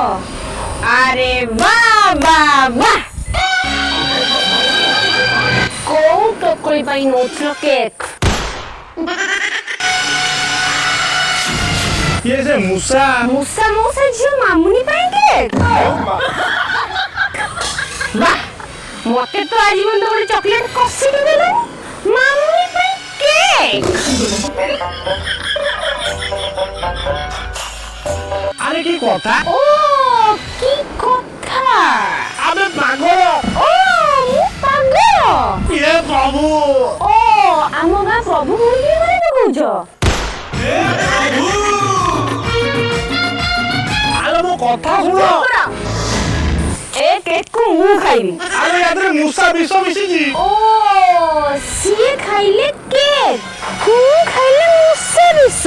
আরে বাহ বাহ বাহ କୋଉ ଟୋକଳି ପାଇଁ ନଉଥିଲ କେକ୍? କିଏ ସେ ମୂଷା? ମୂଷା ମଉସା ଝିଅ ମାମୁନି ପାଇଁ କେକ୍? ବାଃ ମତେ ତ ଆଜି ପର୍ଯ୍ୟନ୍ତ ଗୋଟେ ଚକଲେଟ୍ କଷିକି ଦେଲେନି, ମାମୁନି ପାଇଁ କେକ୍? আরে কি কথা? ও কি কথা? আবে পাগল! ও ମୁଁ ପାଗଳ? ইয়ে প্রভু! ও ଆମ ଗାଁ ପ୍ରଭୁ ଭୁଲି ମାନେ କହୁଛ? আরে ମୋ କଥା ଶୁଣ! ଏ କେକ୍କୁ ମୁଁ ଖାଇବି। ଆରେ ଏଥିରେ ମୂଷା ବିଷ ମିଶିଛି। ଓ ସିଏ ଖାଇଲେ କେକ୍, ମୁଁ ଖାଇଲେ ମୂଷା ବିଷ।